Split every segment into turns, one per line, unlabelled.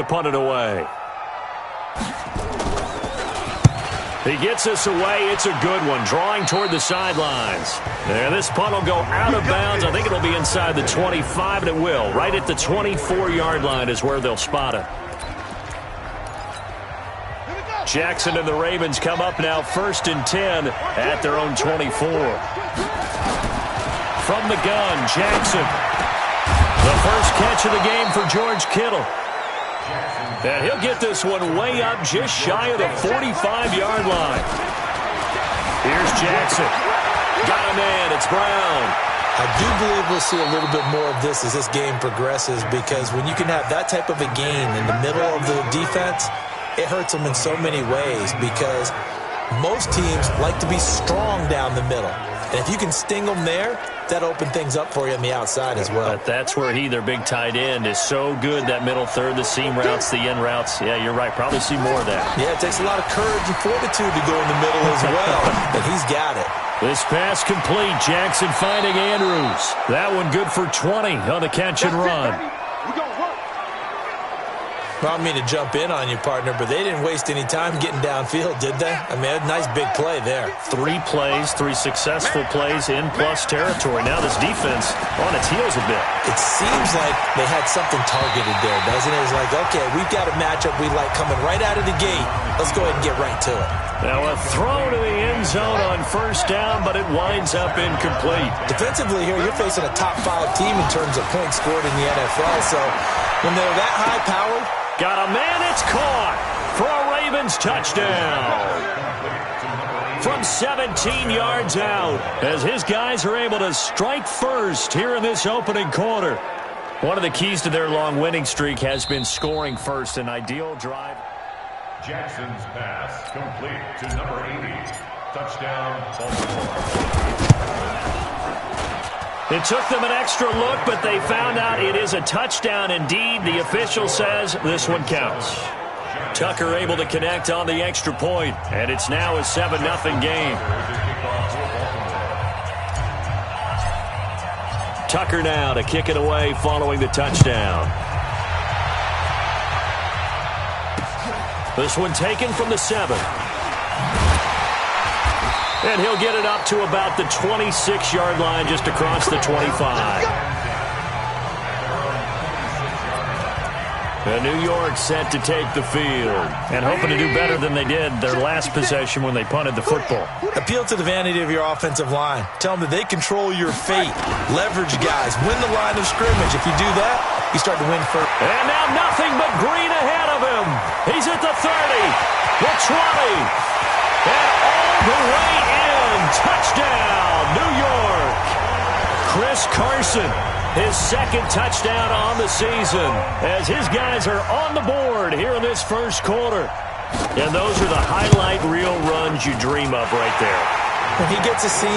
Punt it away. He gets this away. It's a good one. Drawing toward the sidelines. And this punt will go out of bounds. I think it'll be inside the 25, and it will. Right at the 24-yard line is where they'll spot it. Jackson and the Ravens come up now 1st and 10 at their own 24. From the gun, Jackson. The first catch of the game for George Kittle. And he'll get this one way up just shy of the 45-yard line. Here's Jackson. Got a man. It's Brown.
I do believe we'll see a little bit more of this as this game progresses, because when you can have that type of a gain in the middle of the defense, it hurts them in so many ways, because most teams like to be strong down the middle. And if you can sting them there, that opens things up for you on the outside as well.
But that's where their big tight end, is so good, that middle third, the seam routes, the in routes. Yeah, you're right. Probably see more of that.
Yeah, it takes a lot of courage and fortitude to go in the middle as well, and he's got it.
This pass complete. Jackson finding Andrews. That one good for 20 on the catch and run.
I don't mean to jump in on you, partner, but they didn't waste any time getting downfield, did they? I mean, a nice big play there.
3 plays, 3 successful plays in plus territory. Now this defense on its heels a bit.
It seems like they had something targeted there, doesn't it? It's like, okay, we've got a matchup we like coming right out of the gate. Let's go ahead and get right to it.
Now a throw to the end zone on 1st down, but it winds up incomplete.
Defensively here, you're facing a top 5 team in terms of points scored in the NFL, so when they're that high-powered,
got a man, it's caught for a Ravens touchdown. From 17 yards out, as his guys are able to strike first here in this opening quarter. One of the keys to their long winning streak has been scoring first, an ideal drive.
Jackson's pass complete to number 80. Touchdown, Baltimore.
It took them an extra look, but they found out it is a touchdown indeed. The official says this one counts. Tucker able to connect on the extra point, and it's now a 7-0 game. Tucker now to kick it away following the touchdown. This one taken from the 7. And he'll get it up to about the 26-yard line, just across the 25. And New York set to take the field, and hoping to do better than they did their last possession when they punted the football.
Appeal to the vanity of your offensive line. Tell them that they control your fate. Leverage guys. Win the line of scrimmage. If you do that, you start to win first.
And now nothing but green ahead of him. He's at the 30, the 20, and all the way in. Touchdown, New York. Chris Carson, his 2nd touchdown on the season, as his guys are on the board here in this first quarter. And those are the highlight reel runs you dream of right there.
When he gets a seam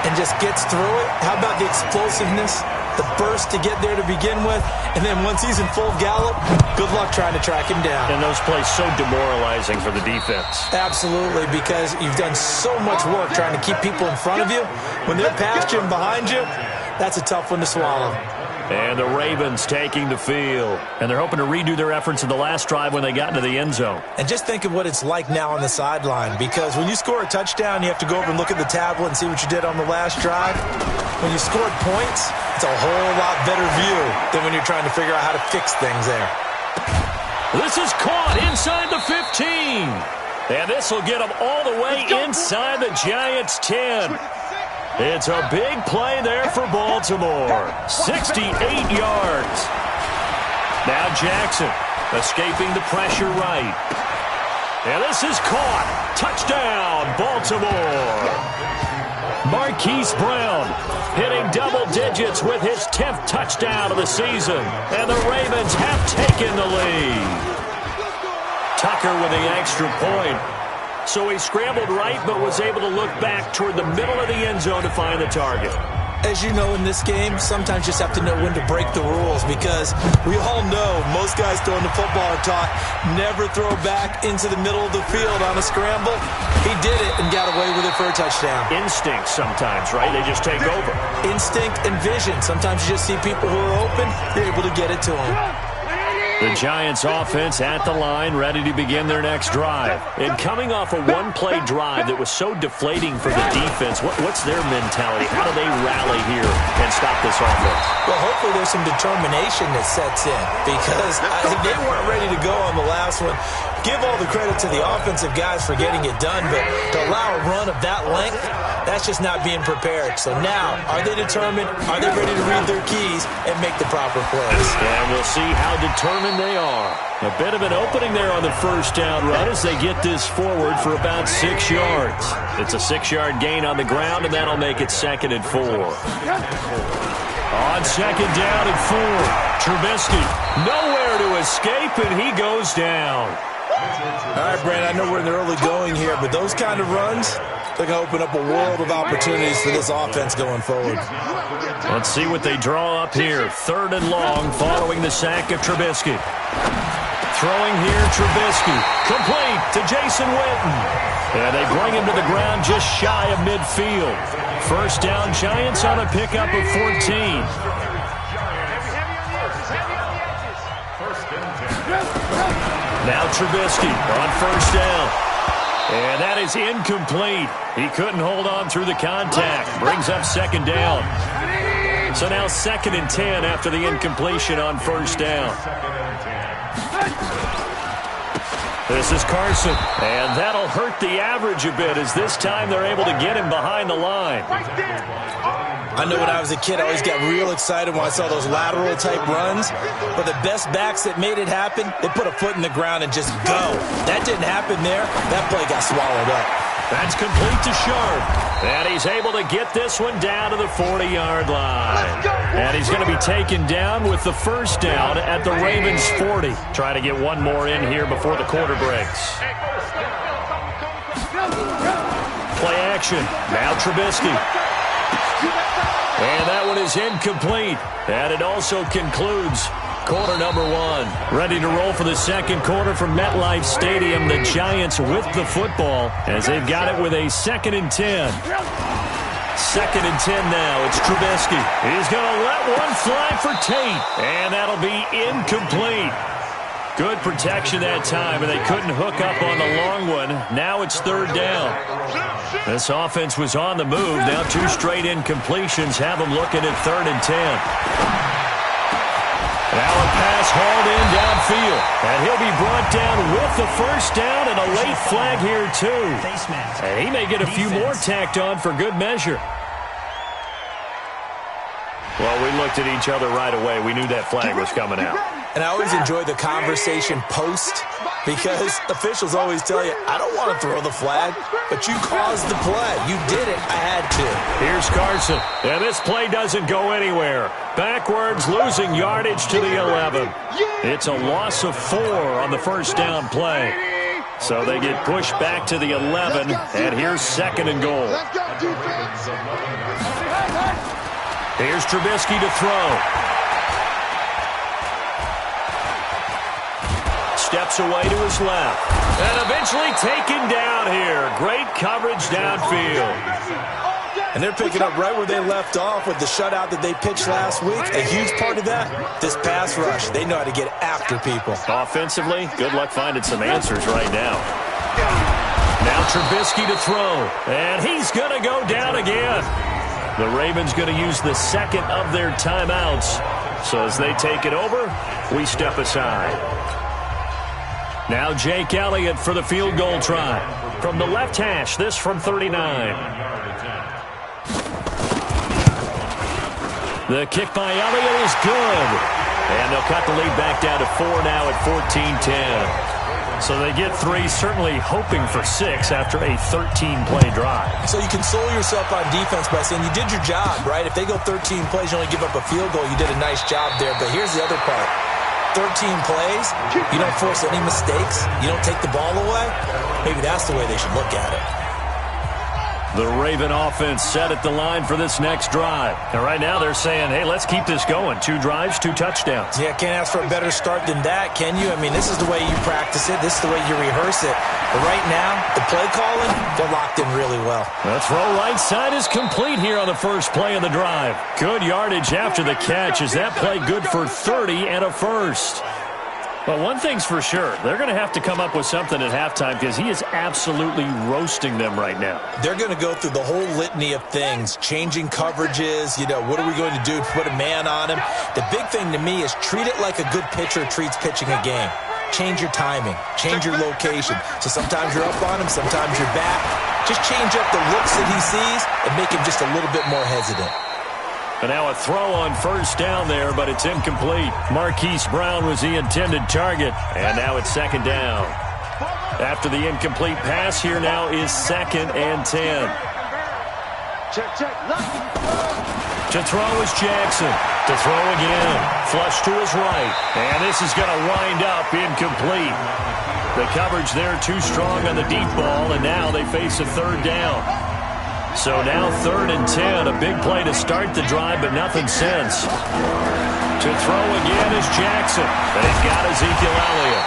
and just gets through it, how about the explosiveness, the burst to get there to begin with, and then once he's in full gallop, good luck trying to track him down.
And those plays so demoralizing for the defense.
Absolutely, because you've done so much work trying to keep people in front of you. When they're past you and behind you, that's a tough one to swallow.
And the Ravens taking the field. And they're hoping to redo their efforts in the last drive when they got into the end zone.
And just think of what it's like now on the sideline, because when you score a touchdown, you have to go over and look at the tablet and see what you did on the last drive. When you scored points, it's a whole lot better view than when you're trying to figure out how to fix things there.
This is caught inside the 15. And this will get them all the way inside the Giants' 10. It's a big play there for Baltimore. 68 yards. Now Jackson escaping the pressure right. And this is caught. Touchdown, Baltimore. Marquise Brown hitting double digits with his 10th touchdown of the season. And the Ravens have taken the lead. Tucker with the extra point. So he scrambled right, but was able to look back toward the middle of the end zone to find the target.
As you know, in this game, sometimes you just have to know when to break the rules, because we all know most guys throwing the football are taught never throw back into the middle of the field on a scramble. He did it and got away with it for a touchdown.
Instinct sometimes, right? They just take over.
Instinct and vision. Sometimes you just see people who are open, you're able to get it to them.
The Giants offense at the line, ready to begin their next drive. And coming off a one-play drive that was so deflating for the defense, what's their mentality? How do they rally here and stop this offense?
Well, hopefully there's some determination that sets in because they weren't ready to go on the last one. Give all the credit to the offensive guys for getting it done, but to allow a run of that length, that's just not being prepared. So now, are they determined? Are they ready to read their keys and make the proper plays?
And we'll see how determined they are. A bit of an opening there on the first down run as they get this forward for about 6 yards. It's a 6-yard gain on the ground, and that'll make it 2nd and 4. On 2nd down and 4, Trubisky nowhere to escape, and he goes down.
All right, Brandon, I know we're in the early going here, but those kind of runs, they're going to open up a world of opportunities for this offense going forward.
Let's see what they draw up here. 3rd and long following the sack of Trubisky. Throwing here, Trubisky. Complete to Jason Witten. And they bring him to the ground just shy of midfield. 1st down, Giants on a pickup of 14. Now Trubisky on 1st down. And that is incomplete. He couldn't hold on through the contact. Brings up 2nd down. So now 2nd and 10 after the incompletion on 1st down. This is Carson. And that'll hurt the average a bit as this time they're able to get him behind the line.
I know when I was a kid, I always got real excited when I saw those lateral-type runs. But the best backs that made it happen, they put a foot in the ground and just go. That didn't happen there. That play got swallowed up.
That's complete to Sharp. And he's able to get this one down to the 40-yard line. And he's going to be taken down with the 1st down at the Ravens' 40. Trying to get one more in here before the quarter breaks. Play action. Now Trubisky. And that one is incomplete. And it also concludes quarter number 1. Ready to roll for the 2nd quarter from MetLife Stadium. The Giants with the football as they've got it with a 2nd and 10. 2nd and 10 now. It's Trubisky. He's going to let one fly for Tate. And that'll be incomplete. Good protection that time, and they couldn't hook up on the long one. Now it's 3rd down. This offense was on the move. Now 2 straight incompletions have them looking at 3rd and 10. Now a pass hauled in downfield. And he'll be brought down with the 1st down and a late flag here too. And he may get a few more tacked on for good measure. Well, we looked at each other right away. We knew that flag was coming out.
And I always enjoy the conversation post because officials always tell you, I don't want to throw the flag, but you caused the play. You did it. I had to.
Here's Carson. And this play doesn't go anywhere. Backwards, losing yardage to the 11. It's a loss of 4 on the 1st down play. So they get pushed back to the 11, and here's 2nd and goal. Here's Trubisky to throw. Steps away to his left. And eventually taken down here. Great coverage downfield.
And they're picking up right where they left off with the shutout that they pitched last week. A huge part of that, this pass rush. They know how to get after people.
Offensively, good luck finding some answers right now. Now Trubisky to throw. And he's going to go down again. The Ravens going to use the 2nd of their timeouts. So as they take it over, we step aside. Now Jake Elliott for the field goal try. From the left hash, this from 39. The kick by Elliott is good. And they'll cut the lead back down to 4 now at 14-10. So they get 3, certainly hoping for 6 after a 13-play drive.
So you console yourself on defense by saying you did your job, right? If they go 13 plays, you only give up a field goal, you did a nice job there. But here's the other part. 13 plays, you don't force any mistakes, you don't take the ball away. Maybe that's the way they should look at it.
The Raven offense set at the line for this next drive. And right now they're saying, hey, let's keep this going. 2 drives, 2 touchdowns.
Yeah, can't ask for a better start than that, can you? I mean, this is the way you practice it. This is the way you rehearse it. But right now, the play calling, they're locked in really well.
The throw right side is complete here on the first play of the drive. Good yardage after the catch. Is that play good for 30 and a first? Well, one thing's for sure. They're going to have to come up with something at halftime because he is absolutely roasting them right now.
They're going to go through the whole litany of things, changing coverages, what are we going to do to put a man on him? The big thing to me is treat it like a good pitcher treats pitching a game. Change your timing, change your location. So sometimes you're up on him, sometimes you're back. Just change up the looks that he sees and make him just a little bit more hesitant.
And now a throw on first down there, but it's incomplete. Marquise Brown was the intended target, and now it's second down. After the incomplete pass, here now is 2nd and 10. To throw is Jackson. To throw again. Flush to his right. And this is going to wind up incomplete. The coverage there too strong on the deep ball, and now they face a third down. So now 3rd and 10, a big play to start the drive, but nothing since. To throw again is Jackson, and he's got Ezekiel Elliott.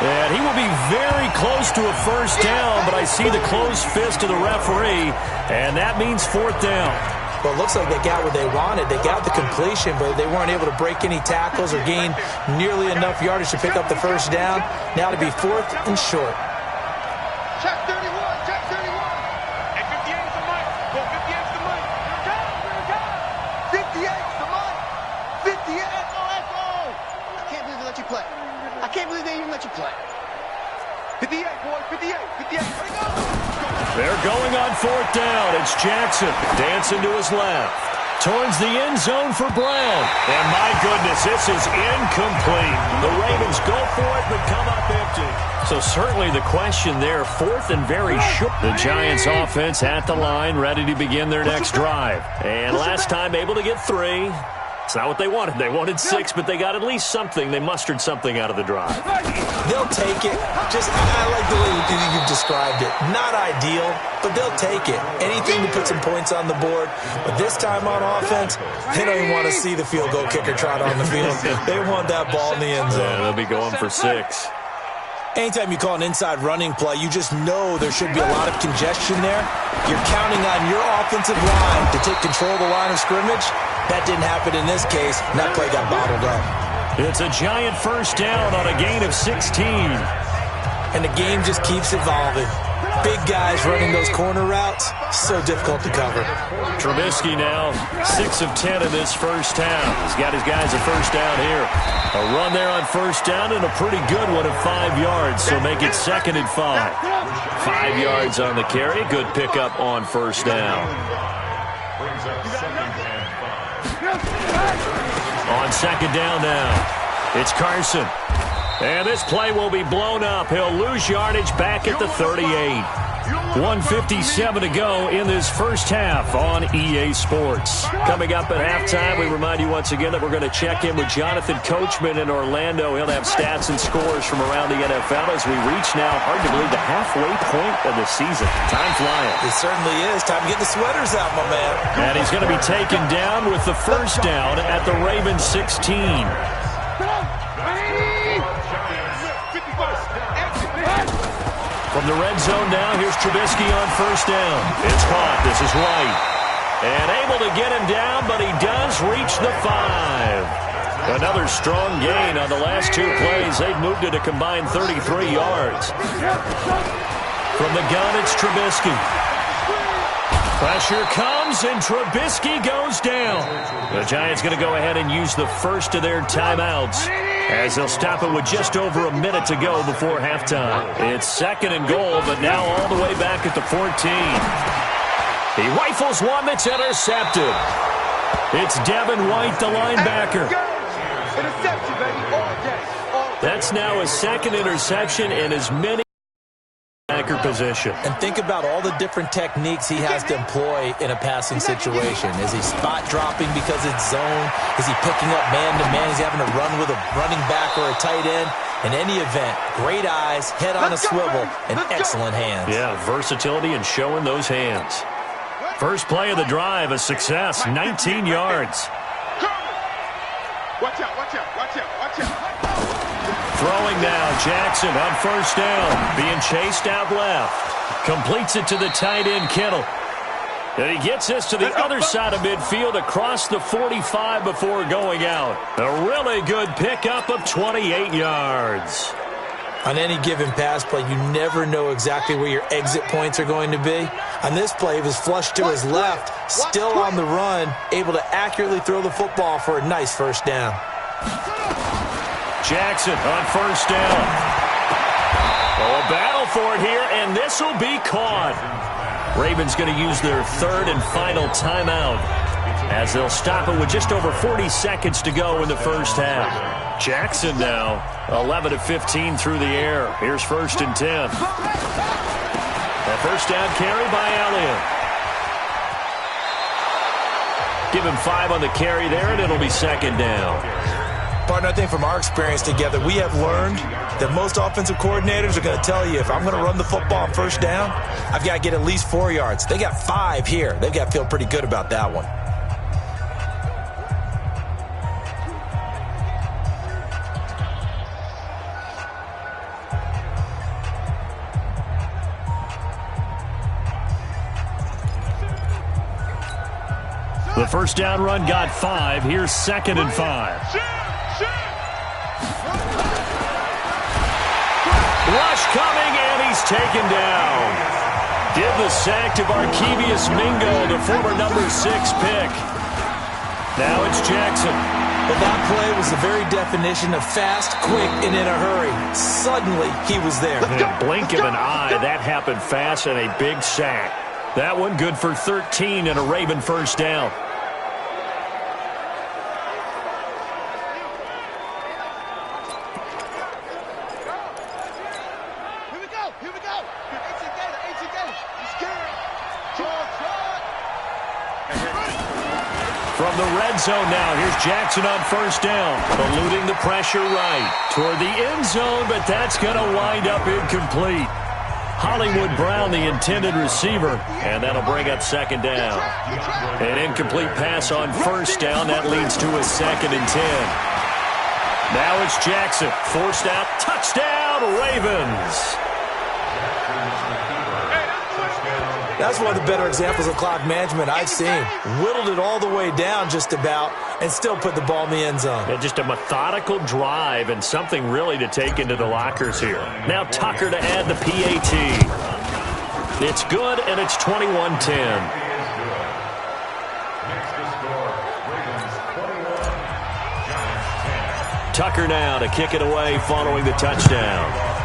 And he will be very close to a first down, but I see the closed fist of the referee, and that means 4th down.
Well, it looks like they got what they wanted. They got the completion, but they weren't able to break any tackles or gain nearly enough yardage to pick up the first down. Now to be 4th and short.
Check 31, check 31. Hey, 58's the money. Go, 58's the money. 58's the money. 58, echo, echo. I can't believe they let you play. I can't believe they even let you play. 58, boys, 58, 58. Ready, go.
They're going on 4th down. It's Jackson dancing to his left. Towards the end zone for Brown. And my goodness, this is incomplete. The Ravens go for it, but come up empty. So certainly the question there, 4th and very short. The Giants offense at the line, ready to begin their next drive. And last time able to get 3. It's not what they wanted. They wanted 6, but they got at least something. They mustered something out of the drive.
They'll take it. I like the way you've described it. Not ideal, but they'll take it. Anything to put some points on the board. But this time on offense, they don't even want to see the field goal kicker trot on the field. They want that ball in the end zone.
Yeah, they'll be going for 6.
Anytime you call an inside running play, you just know there should be a lot of congestion there. You're counting on your offensive line to take control of the line of scrimmage. That didn't happen in this case, and that play got bottled up.
It's a Giant first down on a gain of 16.
And the game just keeps evolving. Big guys running those corner routes, so difficult to cover.
Trubisky now 6 of 10 in this first half. He's got his guys a first down here. A run there on first down and a pretty good one of 5 yards, so make it 2nd and 5. 5 yards on the carry. Good pickup on first down.
Brings up 2nd and 5.
On 2nd down now, it's Carson. And this play will be blown up. He'll lose yardage back at the 38. 1:57 to go in this first half on EA Sports. Coming up at halftime, we remind you once again that we're going to check in with Jonathan Coachman in Orlando. He'll have stats and scores from around the NFL as we reach now, hard to believe, the halfway point of the season. Time flying.
It certainly is. Time to get the sweaters out, my man.
And he's going to be taken down with the first down at the Ravens 16. From the red zone now, here's Trubisky on first down. It's caught. This is White. And able to get him down, but he does reach the 5. Another strong gain on the last 2 plays. They've moved it a combined 33 yards. From the gun, it's Trubisky. Pressure comes, and Trubisky goes down. The Giants going to go ahead and use the first of their timeouts, as they'll stop it with just over a minute to go before halftime. It's 2nd and goal, but now all the way back at the 14. He rifles one that's intercepted. It's Devin White, the linebacker.
Interception, baby, all day.
That's now his 2nd interception in as many position.
And think about all the different techniques he has to employ in a passing situation. Is he spot dropping because it's zone? Is he picking up man-to-man? Is he having to run with a running back or a tight end? In any event, great eyes, head on a swivel, and excellent hands.
Yeah, versatility and showing those hands. First play of the drive, a success, 19 yards.
Watch out, watch out, watch out, watch out.
Throwing now, Jackson on first down, being chased out left. Completes it to the tight end, Kittle. And he gets this to the other side of midfield across the 45 before going out. A really good pickup of 28 yards.
On any given pass play, you never know exactly where your exit points are going to be. On this play, he was flushed to his left, still on the run, able to accurately throw the football for a nice first down.
Jackson on first down. Oh, a battle for it here, and this will be caught. Ravens going to use their third and final timeout as they'll stop it with just over 40 seconds to go in the first half. Jackson now 11 of 15 through the air. Here's first and 10. A first down carry by Elliott. Give him 5 on the carry there, and it'll be second down.
Partner, I think from our experience together, we have learned that most offensive coordinators are going to tell you, if I'm going to run the football on first down, I've got to get at least 4 yards. They got 5 here. They've got to feel pretty good about that one.
The first down run got 5. Here's second and 5. Rush coming, and he's taken down. Did the sack to Barkevious Mingo, the former number 6 pick. Now it's Jackson.
But that play was the very definition of fast, quick, and in a hurry. Suddenly, he was there.
In a blink of an eye, that happened fast, and a big sack. That one good for 13 and a Raven first down. From the red zone now, here's Jackson on first down. Eluding the pressure right toward the end zone, but that's going to wind up incomplete. Hollywood Brown, the intended receiver, and that'll bring up second down. An incomplete pass on first down. That leads to a second and 10. Now it's Jackson. Forced out. Touchdown, Ravens.
That's one of the better examples of clock management I've seen. Whittled it all the way down just about and still put the ball in the end zone.
Yeah, just a methodical drive and something really to take into the lockers here. Now Tucker to add the PAT. It's good, and it's 21-10. Tucker now to kick it away following the touchdown.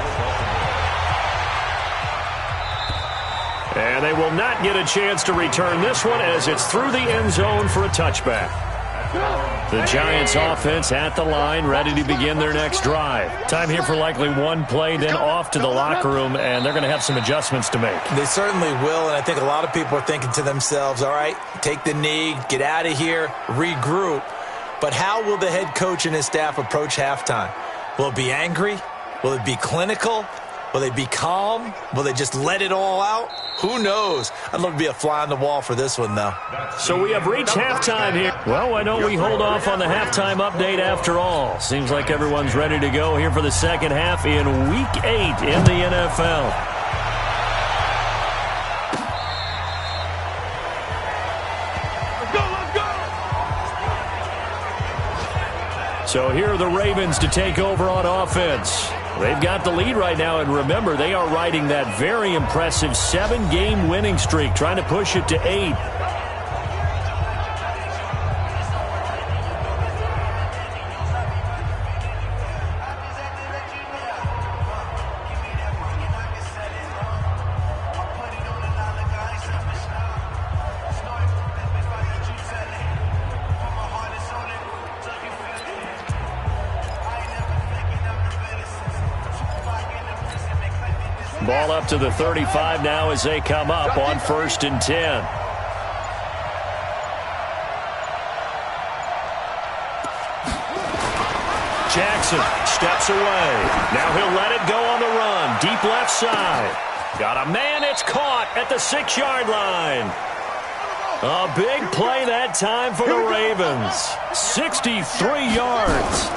And they will not get a chance to return this one as it's through the end zone for a touchback. The Giants offense at the line, ready to begin their next drive. Time here for likely one play, then off to the locker room, and they're going to have some adjustments to make.
They certainly will, and I think a lot of people are thinking to themselves, all right, take the knee, get out of here, regroup. But how will the head coach and his staff approach halftime? Will it be angry? Will it be clinical? Will they be calm? Will they just let it all out? Who knows? I'd love to be a fly on the wall for this one, though.
So we have reached halftime here. Well, why don't we hold off on the halftime update after all? Seems like everyone's ready to go here for the second half in Week 8 in the NFL. So here are the Ravens to take over on offense. They've got the lead right now, and remember, they are riding that very impressive 7-game winning streak, trying to push it to 8. Ball up to the 35 now as they come up on 1st and 10. Jackson steps away. Now he'll let it go on the run. Deep left side. Got a man. It's caught at the 6-yard line. A big play that time for the Ravens. 63 yards.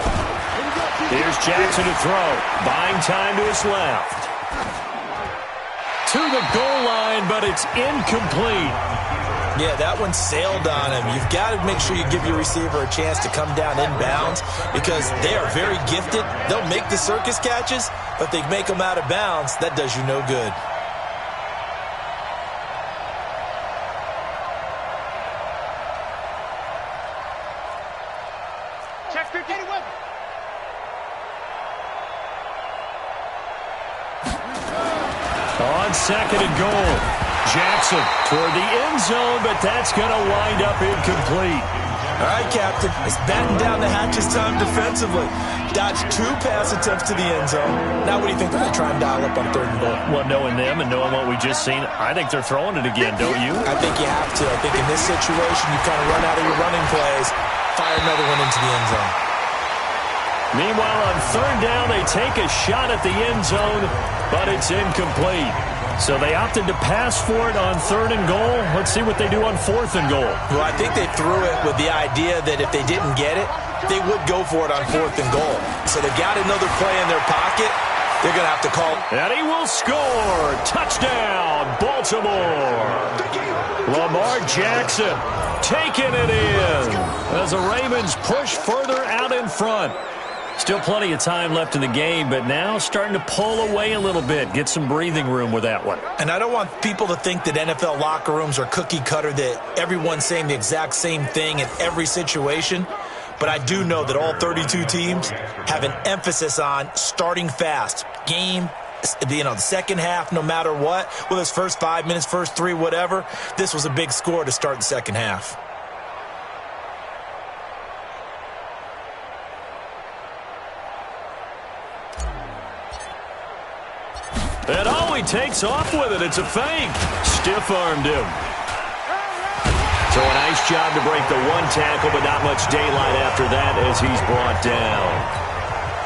Here's Jackson to throw. Buying time to his left. To the goal line, but it's incomplete.
Yeah, that one sailed on him. You've got to make sure you give your receiver a chance to come down inbounds because they are very gifted. They'll make the circus catches, but they make them out of bounds. That does you no good.
Check 50.
On second and goal, Jackson toward the end zone, but that's going to wind up incomplete.
All right, Captain. It's batting down the hatches time defensively. Dodged 2 pass attempts to the end zone. Now what do you think they're going to try and dial up on third and goal?
Well, knowing them and knowing what we just seen, I think they're throwing it again, don't you?
I think you have to. I think in this situation, you kind of run out of your running plays, fire another one into the end zone.
Meanwhile, on third down, they take a shot at the end zone, but it's incomplete. So they opted to pass for it on third and goal. Let's see what they do on fourth and goal.
Well, I think they threw it with the idea that if they didn't get it, they would go for it on fourth and goal. So they've got another play in their pocket. They're going to have to call.
And he will score. Touchdown, Baltimore. Lamar Jackson taking it in as the Ravens push further out in front. Still plenty of time left in the game, but now starting to pull away a little bit. Get some breathing room with that one.
And I don't want people to think that NFL locker rooms are cookie cutter, that everyone's saying the exact same thing in every situation. But I do know that all 32 teams have an emphasis on starting fast. Game, the second half, no matter what. Whether it's first 5 minutes, first 3, whatever. This was a big score to start the second half.
And oh, he takes off with it. It's a fake. Stiff-armed him. So a nice job to break the one tackle, but not much daylight after that as he's brought down.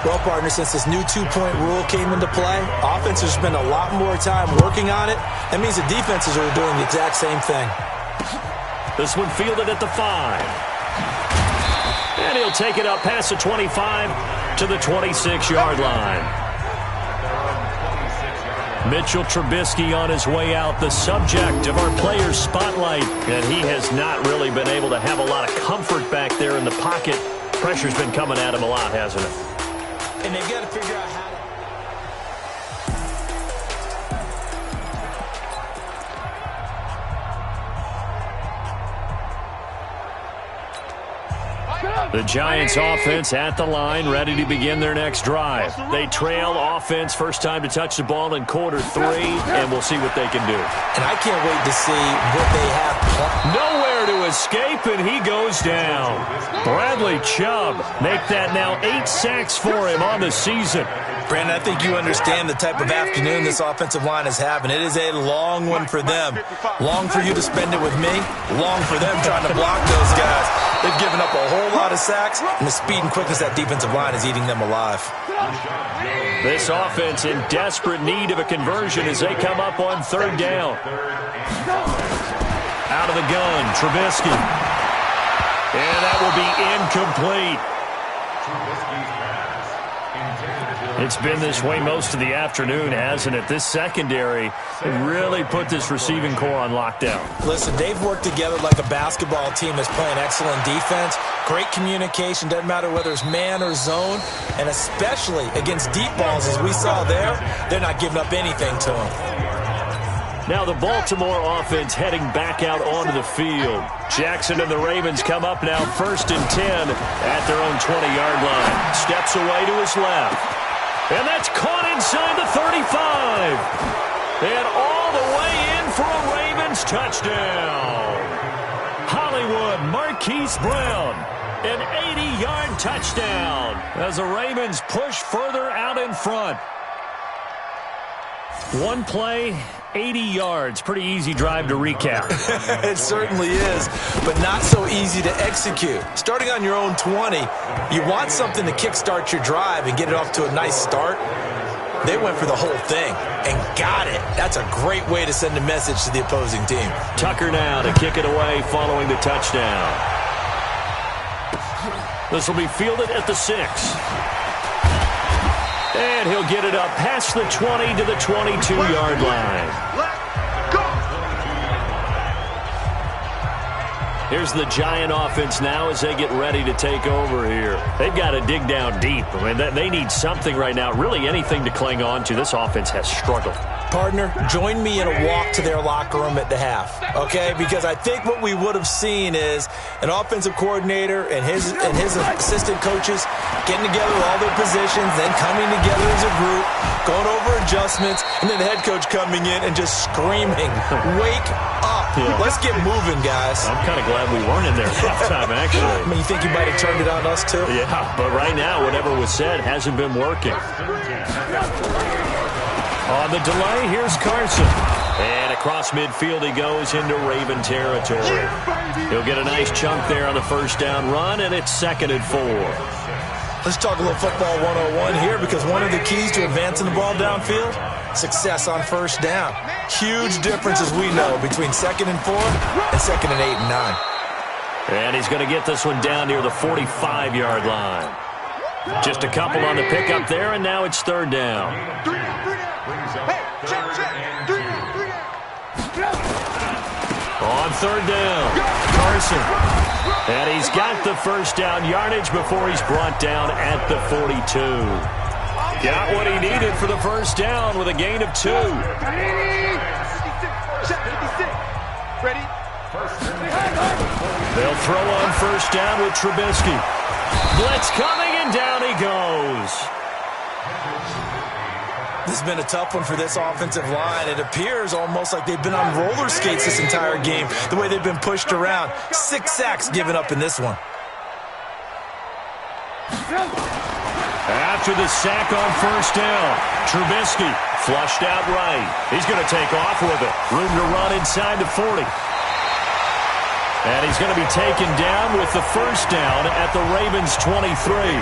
Well, partner, since this new 2-point rule came into play, offenses spend a lot more time working on it. That means the defenses are doing the exact same thing.
This one fielded at the 5. And he'll take it up past the 25 to the 26-yard line. Mitchell Trubisky on his way out, the subject of our players' spotlight. And he has not really been able to have a lot of comfort back there in the pocket. Pressure's been coming at him a lot, hasn't it?
And they've got to figure out how to...
The Giants offense at the line, ready to begin their next drive. They trail offense, first time to touch the ball in quarter 3, and we'll see what they can do.
And I can't wait to see what they have.
Nowhere to escape, and he goes down. Bradley Chubb make that now 8 sacks for him on the season.
Brandon, I think you understand the type of afternoon this offensive line is having. It is a long one for them. Long for you to spend it with me. Long for them trying to block those guys. They've given up a whole lot of sacks, and the speed and quickness that defensive line is eating them alive.
This offense in desperate need of a conversion as they come up on third down. Out of the gun, Trubisky. And that will be incomplete. It's been this way most of the afternoon, hasn't it? This secondary really put this receiving core on lockdown.
Listen, they've worked together like a basketball team that's playing excellent defense. Great communication, doesn't matter whether it's man or zone. And especially against deep balls, as we saw there, they're not giving up anything to them.
Now the Baltimore offense heading back out onto the field. Jackson and the Ravens come up now 1st and 10 at their own 20-yard line. Steps away to his left. And that's caught inside the 35. And all the way in for a Ravens touchdown. Hollywood Marquise Brown, an 80-yard touchdown as the Ravens push further out in front. One play, 80 yards. Pretty easy drive to recap.
It certainly is, but not so easy to execute. Starting on your own 20, you want something to kickstart your drive and get it off to a nice start. They went for the whole thing and got it. That's a great way to send a message to the opposing team.
Tucker now to kick it away following the touchdown. This will be fielded at the 6. And he'll get it up past the 20 to the 22-yard line. Here's the Giant offense now as they get ready to take over here. They've got to dig down deep. I mean, they need something right now, really anything to cling on to. This offense has struggled.
Partner, join me in a walk to their locker room at the half, okay? Because I think what we would have seen is an offensive coordinator and his assistant coaches getting together with all their positions, then coming together as a group, going over adjustments, and then the head coach coming in and just screaming, "Wake up. Yeah. Let's get moving, guys."
I'm kind of glad we weren't in there at halftime, actually.
I mean, you think you might have turned it on us, too?
Yeah, but right now, whatever was said hasn't been working. On the delay, here's Carson. And across midfield he goes into Raven territory. He'll get a nice chunk there on the first down run, and it's 2nd and 4.
Let's talk a little football 101 here, because one of the keys to advancing the ball downfield, success on first down. Huge difference, as we know, between 2nd and 4 and 2nd and 8 and 9.
And he's going to get this one down near the 45-yard line. Just a couple on the pickup there, and now it's 3rd down. On 3rd down, Carson. And he's got the first down yardage before he's brought down at the 42. Got what he needed for the first down with a gain of 2.
Ready?
They'll throw on first down with Trubisky. Blitz coming, and down he goes.
This has been a tough one for this offensive line. It appears almost like they've been on roller skates this entire game, the way they've been pushed around. 6 sacks given up in this one.
After the sack on first down, Trubisky flushed out right. He's going to take off with it. Room to run inside the 40. And he's going to be taken down with the first down at the Ravens' 23.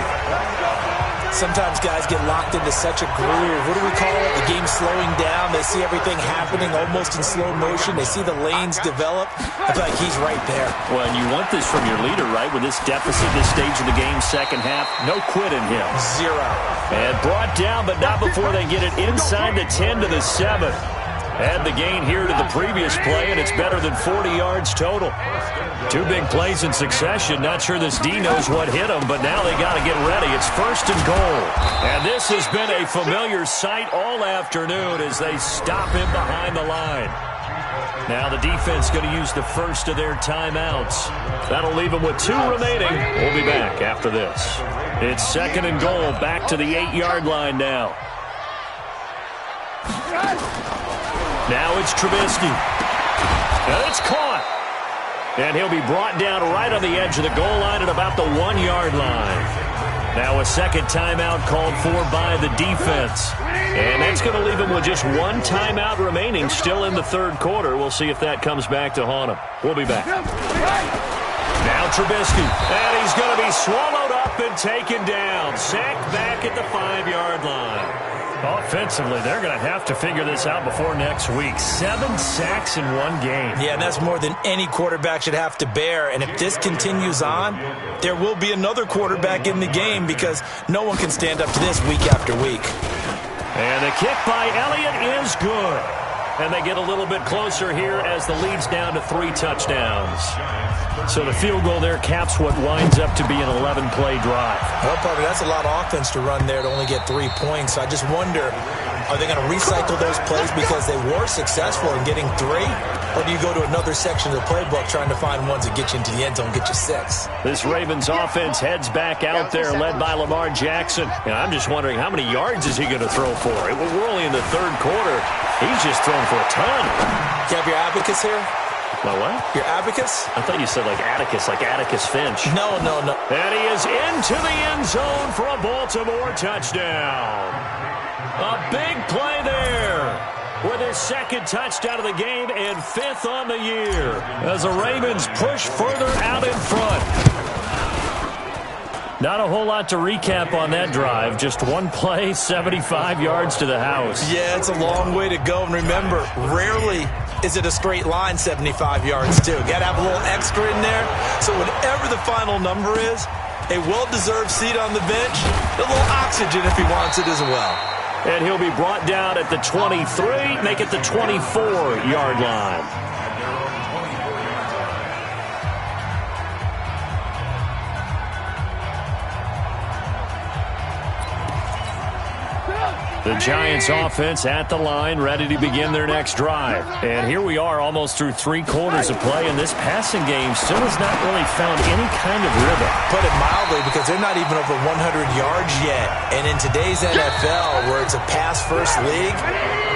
Sometimes guys get locked into such a groove. What do we call it? The game slowing down. They see everything happening almost in slow motion. They see the lanes develop. I feel like he's right there.
Well, and you want this from your leader, right? With this deficit, this stage of the game, second half, no quit in him.
0.
And brought down, but not before they get it inside the 10 to the 7. Add the gain here to the previous play, and it's better than 40 yards total. 2 big plays in succession. Not sure this D knows what hit him, but now they got to get ready. It's 1st and goal. And this has been a familiar sight all afternoon as they stop him behind the line. Now the defense going to use the first of their timeouts. That'll leave them with 2 remaining. We'll be back after this. It's 2nd and goal, back to the 8-yard line now. Now it's Trubisky. And it's caught. And he'll be brought down right on the edge of the goal line at about the 1-yard line. Now a second timeout called for by the defense. And that's going to leave him with just 1 timeout remaining still in the 3rd quarter. We'll see if that comes back to haunt him. We'll be back. Now Trubisky. And he's going to be swallowed up and taken down. Sacked back at the 5-yard line. Offensively, they're going to have to figure this out before next week. 7 sacks in 1 game.
Yeah, and that's more than any quarterback should have to bear. And if this continues on, there will be another quarterback in the game because no one can stand up to this week after week.
And the kick by Elliott is good. And they get a little bit closer here as the lead's down to 3 touchdowns. So the field goal there caps what winds up to be an 11-play drive.
Well, partner, that's a lot of offense to run there to only get 3 points. So I just wonder, are they going to recycle those plays because they were successful in getting 3? Or do you go to another section of the playbook trying to find ones that get you into the end zone, get you 6?
This Ravens offense heads back out there led by Lamar Jackson. And I'm just wondering how many yards is he going to throw for? We're only in the 3rd quarter. He's just thrown for a ton.
You have your abacus here?
My what?
Your abacus?
I thought you said like Atticus Finch.
No.
And he is into the end zone for a Baltimore touchdown. A big play there with his 2nd touchdown of the game and 5th on the year as the Ravens push further out in front. Not a whole lot to recap on that drive. Just 1 play, 75 yards to the house.
Yeah, it's a long way to go. And remember, rarely is it a straight line 75 yards, too. Got to have a little extra in there. So whatever the final number is, a well-deserved seat on the bench, a little oxygen if he wants it as well.
And he'll be brought down at the 23, make it the 24-yard line. The Giants offense at the line, ready to begin their next drive. And here we are almost through 3 quarters of play, and this passing game still has not really found any kind of rhythm.
Put it mildly, because they're not even over 100 yards yet. And in today's NFL, where it's a pass-first league,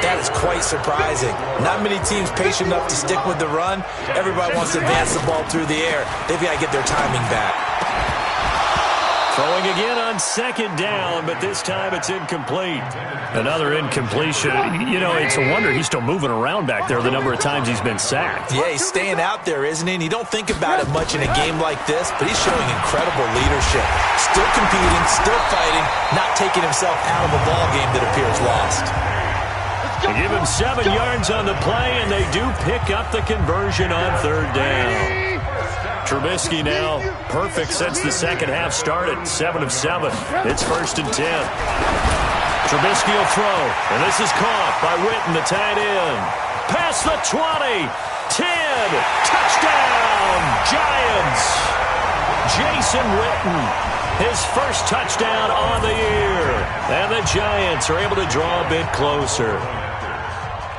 that is quite surprising. Not many teams patient enough to stick with the run. Everybody wants to advance the ball through the air. They've got to get their timing back.
Throwing again on 2nd down, but this time it's incomplete. Another incompletion. You know, it's a wonder he's still moving around back there the number of times he's been sacked.
Yeah, he's staying out there, isn't he? And you don't think about it much in a game like this, but he's showing incredible leadership. Still competing, still fighting, not taking himself out of a ball game that appears lost.
They give him 7 yards on the play, and they do pick up the conversion on 3rd down. Trubisky now perfect since the second half started. 7 of 7. It's 1st and 10. Trubisky will throw, and this is caught by Witten, the tight end. Past the 20, 10, touchdown, Giants. Jason Witten, his first touchdown on the year. And the Giants are able to draw a bit closer.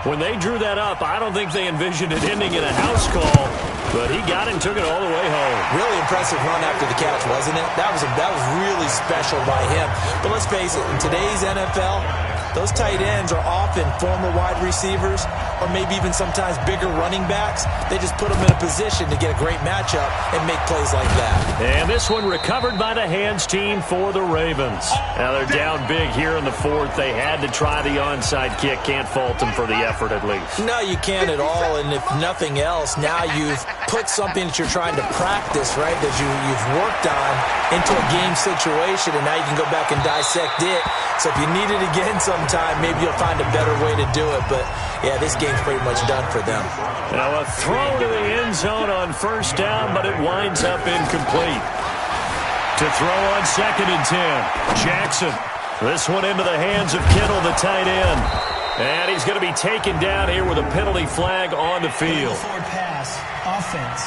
When they drew that up, I don't think they envisioned it ending in a house call, but he got it and took it all the way home.
Really impressive run after the catch, wasn't it? That was really special by him. But let's face it, in today's NFL, those tight ends are often former wide receivers or maybe even sometimes bigger running backs. They just put them in a position to get a great matchup and make plays like that.
And this one recovered by the hands team for the Ravens. Now they're down big here in the 4th. They had to try the onside kick. Can't fault them for the effort at least.
No, you can't at all. And if nothing else, now you've put something that you're trying to practice, right, that you've worked on into a game situation, and now you can go back and dissect it. So if you need it again sometime, maybe you'll find a better way to do it. But, yeah, this game's pretty much done for them.
Now a throw to the end zone on 1st down, but it winds up incomplete. To throw on 2nd and 10, Jackson. This one into the hands of Kittle, the tight end. And he's going to be taken down here with a penalty flag on the field.
Forward pass, offense.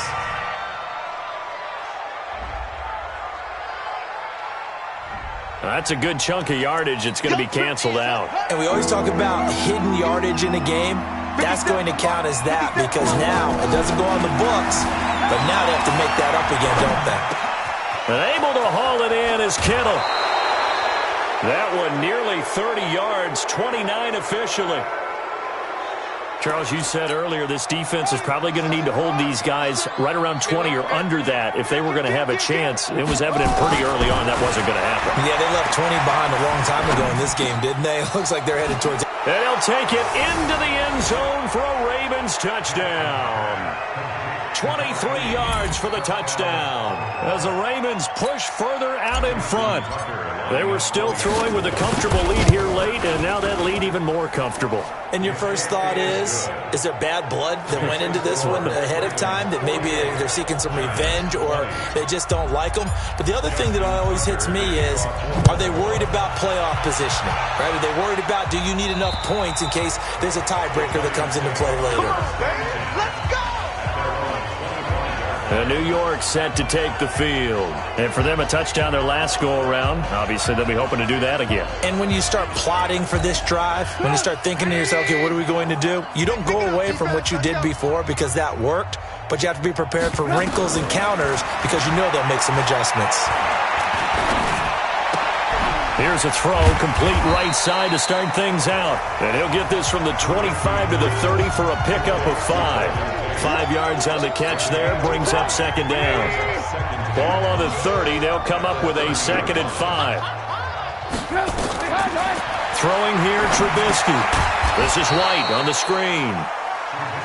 That's a good chunk of yardage. It's going to be canceled out.
And we always talk about hidden yardage in a game. That's going to count as that, because now it doesn't go on the books, but now they have to make that up again, don't they?
And able to haul it in is Kittle. That one nearly 30 yards, 29 officially. Charles, you said earlier this defense is probably going to need to hold these guys right around 20 or under that if they were going to have a chance. It was evident pretty early on that wasn't going to happen.
Yeah, they left 20 behind a long time ago in this game, didn't they? It looks like they're headed towards it.
And he'll take it into the end zone for a Ravens touchdown. 23 yards for the touchdown as the Ravens push further out in front. They were still throwing with a comfortable lead here late, and now that lead even more comfortable.
And your first thought is there bad blood that went into this one ahead of time, that maybe they're seeking some revenge or they just don't like them? But the other thing that always hits me is, are they worried about playoff positioning? Right? Are they worried about, do you need enough points in case there's a tiebreaker that comes into play later?
Let's go!
And New York set to take the field. And for them, a touchdown their last go-around. Obviously, they'll be hoping to do that again.
And when you start plotting for this drive, when you start thinking to yourself, okay, what are we going to do? You don't go away from what you did before because that worked, but you have to be prepared for wrinkles and counters because you know they'll make some adjustments.
Here's a throw, complete right side to start things out. And he'll get this from the 25 to the 30 for a pickup of 5. 5 yards on the catch there, brings up 2nd down. Ball on the 30, they'll come up with a 2nd and 5. Throwing here, Trubisky. This is White on the screen.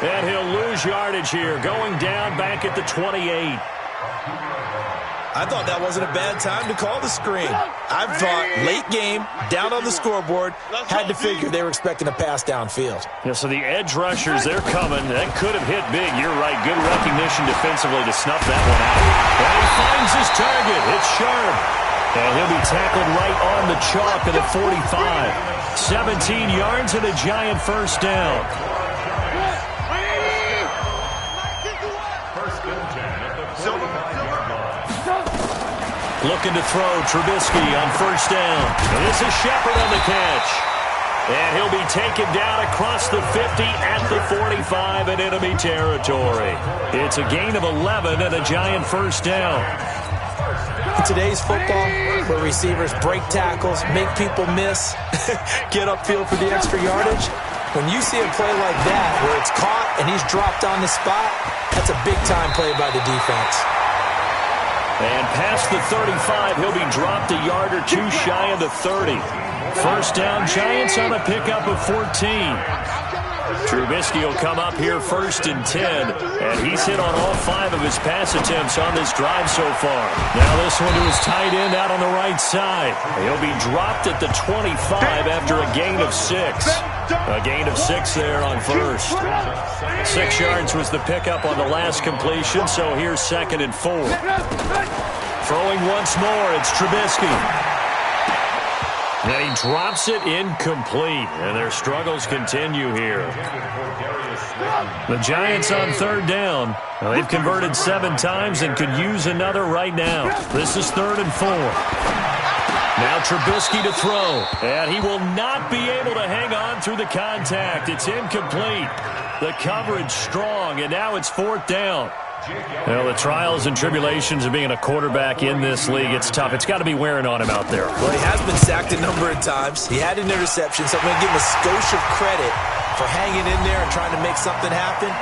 And he'll lose yardage here, going down back at the 28.
I thought that wasn't a bad time to call the screen. I thought late game, down on the scoreboard, had to figure they were expecting a pass downfield.
Yeah, so the edge rushers, they're coming. That could have hit big. You're right. Good recognition defensively to snuff that one out. And he finds his target. It's Sharp. And he'll be tackled right on the chalk at the 45. 17 yards and a Giant first down. Looking to throw, Trubisky on first down. And this is Shepard on the catch. And he'll be taken down across the 50 at the 45 in enemy territory. It's a gain of 11 and a Giant first down.
In today's football, where receivers break tackles, make people miss, get upfield for the extra yardage, when you see a play like that where it's caught and he's dropped on the spot, that's a big-time play by the defense.
And past the 35, he'll be dropped a yard or two shy of the 30. First down, Giants on a pickup of 14. Trubisky will come up here 1st and 10, and he's hit on all 5 of his pass attempts on this drive so far. Now this one to his tight end out on the right side. He'll be dropped at the 25 after a gain of 6. A gain of 6 there on first. 6 yards was the pickup on the last completion, so here's 2nd and 4. Throwing once more, it's Trubisky. And he drops it incomplete, and their struggles continue here. The Giants on 3rd down. Well, they've converted 7 times and could use another right now. This is 3rd and 4. Now Trubisky to throw, and he will not be able to hang on through the contact. It's incomplete. The coverage strong, and now it's 4th down. Well, the trials and tribulations of being a quarterback in this league, it's tough. It's got to be wearing on him out there.
Well, he has been sacked a number of times. He had an interception, so I'm going to give him a skosh of credit for hanging in there and trying to make something happen,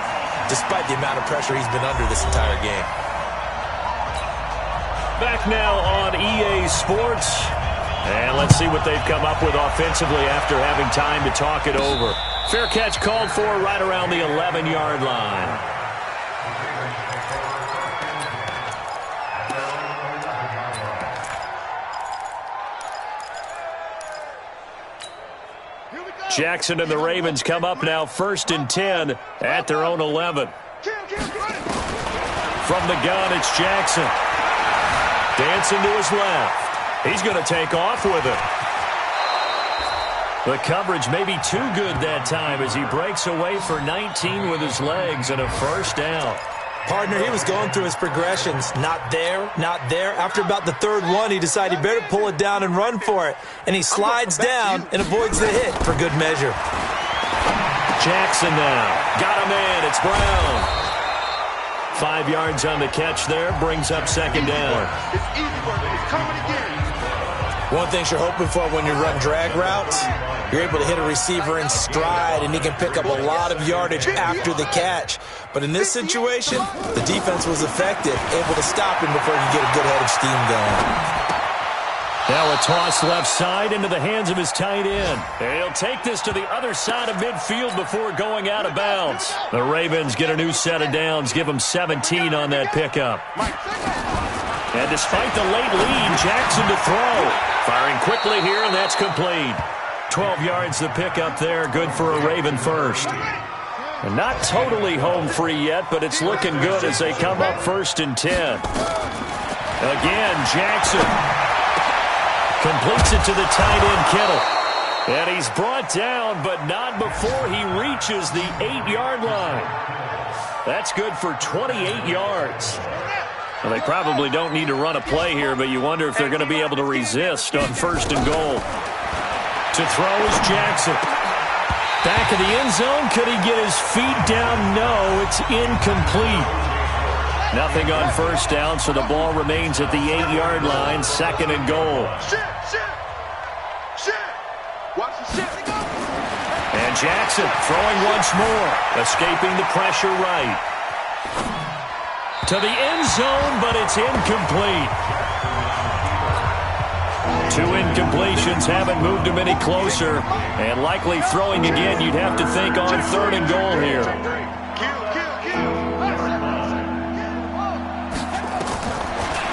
despite the amount of pressure he's been under this entire game.
Back now on EA Sports. And let's see what they've come up with offensively after having time to talk it over. Fair catch called for right around the 11-yard line. Jackson and the Ravens come up now 1st and 10 at their own 11. From the gun, it's Jackson. Dancing to his left. He's going to take off with it. The coverage may be too good that time as he breaks away for 19 with his legs and a first down.
Partner, he was going through his progressions. Not there, not there. After about the 3rd one, he decided he better pull it down and run for it. And he slides down and avoids the hit for good measure.
Jackson now. Got him in. It's Brown. 5 yards on the catch there. Brings up 2nd down.
It's easy work. It's coming again.
One thing you're hoping for when you run drag routes, you're able to hit a receiver in stride, and he can pick up a lot of yardage after the catch. But in this situation, the defense was effective, able to stop him before he could get a good head of steam going.
Now a toss left side into the hands of his tight end. And he'll take this to the other side of midfield before going out of bounds. The Ravens get a new set of downs, give them 17 on that pickup. And despite the late lead, Jackson to throw. Firing quickly here, and that's complete. 12 yards the pickup there, good for a Raven first. And not totally home free yet, but it's looking good as they come up 1st and 10. Again, Jackson completes it to the tight end, Kittle. And he's brought down, but not before he reaches the 8-yard line. That's good for 28 yards. Well, they probably don't need to run a play here, but you wonder if they're going to be able to resist on 1st and goal. To throw is Jackson. Back of the end zone. Could he get his feet down? No, it's incomplete. Nothing on 1st down, so the ball remains at the 8-yard line. 2nd and goal. And Jackson throwing once more, escaping the pressure right. To the end zone, but it's incomplete. 2 incompletions haven't moved him any closer. And likely throwing again, you'd have to think on 3rd and goal here.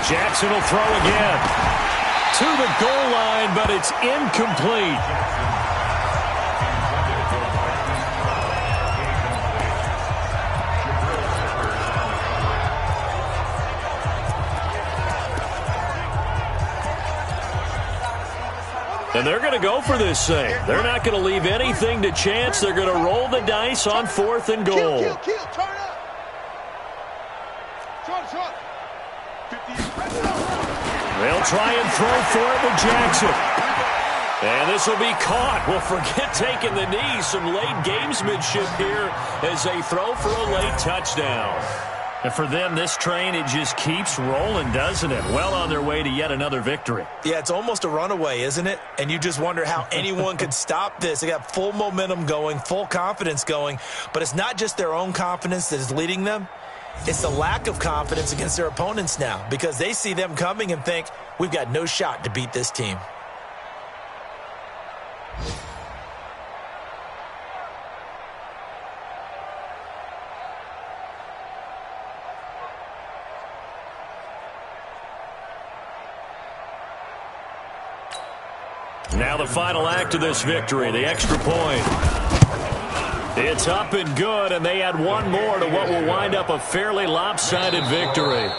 Jackson will throw again. To the goal line, but it's incomplete. And they're going to go for this thing. They're not going to leave anything to chance. They're going to roll the dice on 4th and goal.
Turn up.
They'll try and throw for it with Jackson. And this will be caught. Well, forget taking the knee. Some late gamesmanship here as they throw for a late touchdown. And for them, this train, it just keeps rolling, doesn't it? Well on their way to yet another victory.
Yeah, it's almost a runaway, isn't it? And you just wonder how anyone could stop this. They got full momentum going, full confidence going. But it's not just their own confidence that is leading them. It's the lack of confidence against their opponents now because they see them coming and think, we've got no shot to beat this team.
Now the final act of this victory, the extra point. It's up and good, and they add one more to what will wind up a fairly lopsided victory.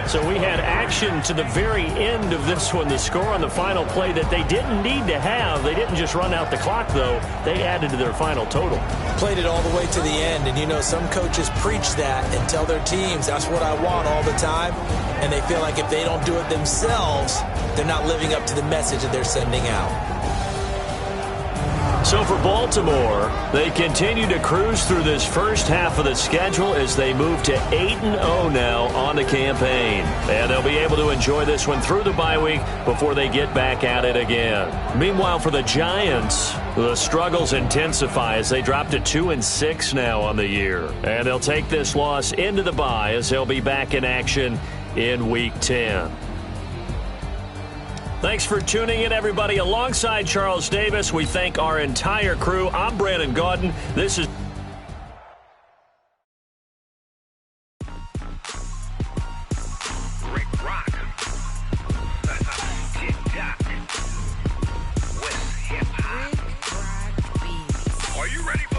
So we had action to the very end of this one, the score on the final play that they didn't need to have. They didn't just run out the clock, though. They added to their final total.
Played it all the way to the end, and you know some coaches preach that and tell their teams, that's what I want all the time, and they feel like if they don't do it themselves, they're not living up to the message that they're sending out.
So for Baltimore, they continue to cruise through this first half of the schedule as they move to 8-0 now on the campaign. And they'll be able to enjoy this one through the bye week before they get back at it again. Meanwhile, for the Giants, the struggles intensify as they drop to 2-6 now on the year. And they'll take this loss into the bye as they'll be back in action in Week 10. Thanks for tuning in, everybody. Alongside Charles Davis, we thank our entire crew. I'm Brandon Gaudin. This is
Rick Rock. Tick-tock. West hip-hop. Are you ready for